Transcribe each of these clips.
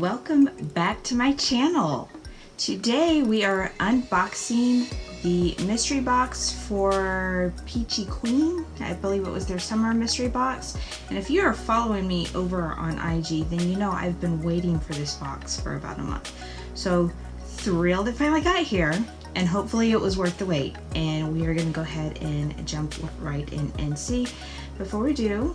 welcome back to my channel. Today we are unboxing the mystery box for Peachy Queen. I believe it was their summer mystery box. And if you are following me over on IG, then you know I've been waiting for this box for about a month. So thrilled it finally got here, and hopefully it was worth the wait. And we are gonna go ahead and jump right in and see. Before we do,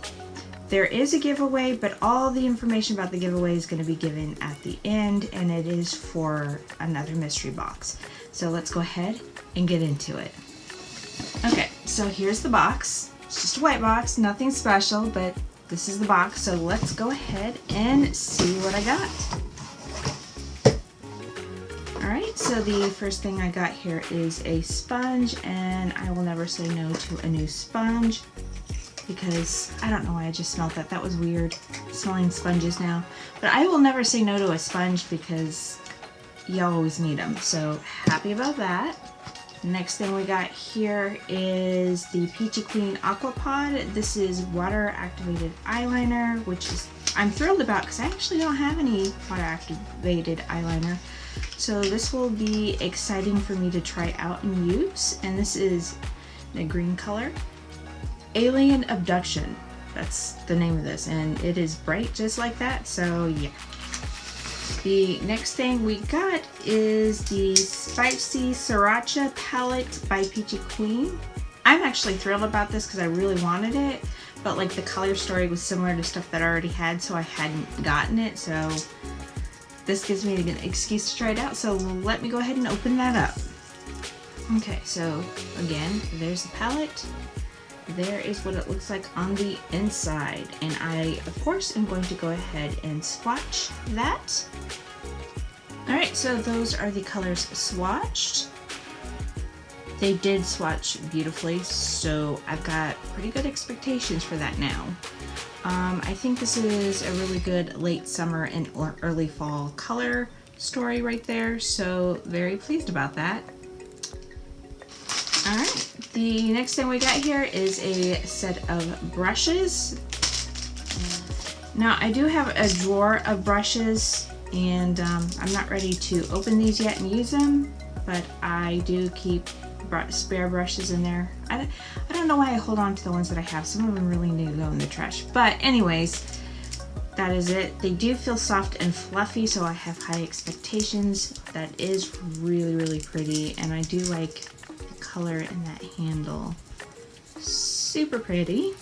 there is a giveaway, but all the information about the giveaway is going to be given at the end, and it is for another mystery box. So let's go ahead and get into it. Okay, so here's the box. It's just a white box, nothing special, but this is the box. So let's go ahead and see what I got. Alright, so the first thing I got here is a sponge, and I will never say no to a new sponge, because I don't know why I just smelled that. That was weird, smelling sponges now. But I will never say no to a sponge because you always need them. So happy about that. Next thing we got here is the Peachy Queen Aqua Pod. This is water activated eyeliner, which is I'm thrilled about because I actually don't have any water activated eyeliner. So this will be exciting for me to try out and use. And this is the green color. Alien Abduction, that's the name of this, and it is bright just like that, so yeah. The next thing we got is the Spicy Sriracha Palette by Peachy Queen. I'm actually thrilled about this because I really wanted it, but like the color story was similar to stuff that I already had, so I hadn't gotten it, so this gives me an excuse to try it out, so let me go ahead and open that up. Okay, so again, there's the palette. There is what it looks like on the inside, and I of course am going to go ahead and swatch that. Alright, so those are the colors swatched. They did swatch beautifully, so I've got pretty good expectations for that now. I think this is a really good late summer and early fall color story right there, so very pleased about that. Alright, the next thing we got here is a set of brushes. Now I do have a drawer of brushes, and I'm not ready to open these yet and use them, but I do keep spare brushes in there. I don't know why I hold on to the ones that I have. Some of them really need to go in the trash. But anyways, that is it. They do feel soft and fluffy, so I have high expectations. That is really, really pretty, and I do like color in that handle. Super pretty.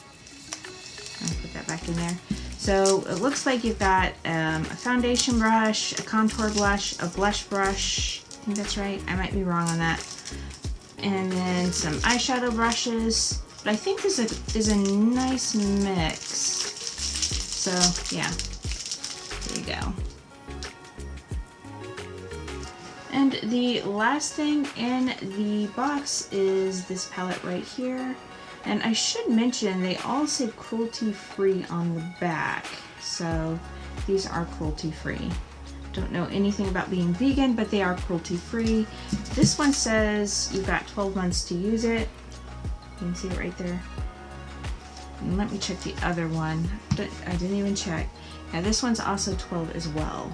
I'll put that back in there. So it looks like you've got a foundation brush, a contour blush, a blush brush. I think that's right. I might be wrong on that. And then some eyeshadow brushes. But I think this is a nice mix. So yeah, there you go. And the last thing in the box is this palette right here. And I should mention they all say cruelty free on the back. So these are cruelty free. Don't know anything about being vegan, but they are cruelty free. This one says you've got 12 months to use it. You can see it right there. And let me check the other one. I didn't even check. Yeah, this one's also 12 as well.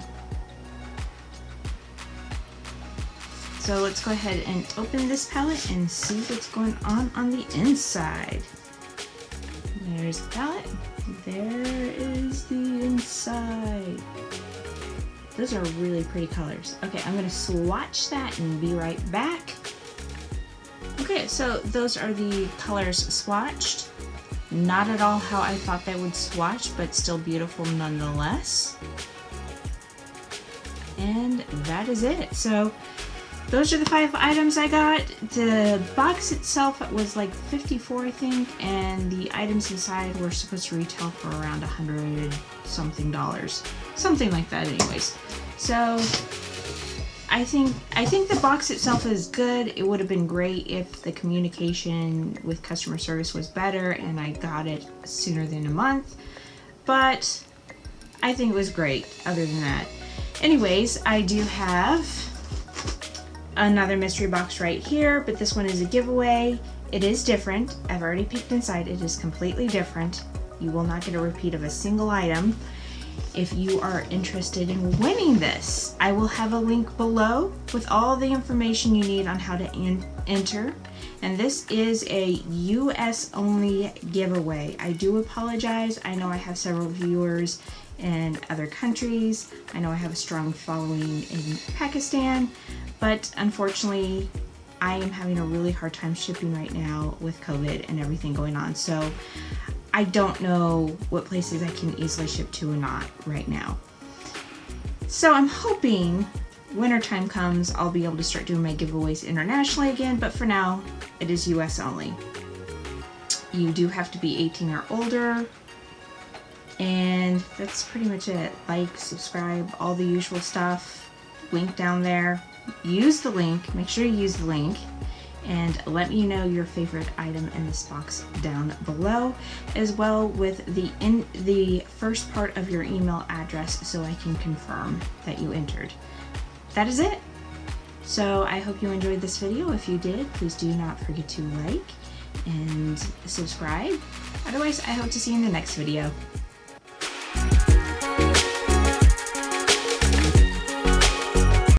So let's go ahead and open this palette and see what's going on the inside. There's the palette. There is the inside. Those are really pretty colors. Okay, I'm gonna swatch that and be right back. Okay, so those are the colors swatched. Not at all how I thought they would swatch, but still beautiful nonetheless. And that is it. So those are the 5 items I got. The box itself was like $54, I think, and the items inside were supposed to retail for around $100 something, something like that anyways. So I think the box itself is good. It would have been great if the communication with customer service was better and I got it sooner than a month, but I think it was great other than that. Anyways, I do have another mystery box right here, but this one is a giveaway. It is different. I've already peeked inside. It is completely different. You will not get a repeat of a single item. if you are interested in winning this. I will have a link below with all the information you need on how to enter. And this is a US only giveaway. I do apologize. I know I have several viewers in other countries. I know I have a strong following in Pakistan, but unfortunately I am having a really hard time shipping right now with COVID and everything going on. So I don't know what places I can easily ship to or not right now. So I'm hoping winter time comes, I'll be able to start doing my giveaways internationally again, but for now, it is US only. You do have to be 18 or older, and that's pretty much it. Like, subscribe, all the usual stuff. Link down there. Use the link, make sure you use the link, and let me know your favorite item in this box down below, as well with the first part of your email address so I can confirm that you entered. That is it. So I hope you enjoyed this video. If you did, please do not forget to like and subscribe. Otherwise, I hope to see you in the next video.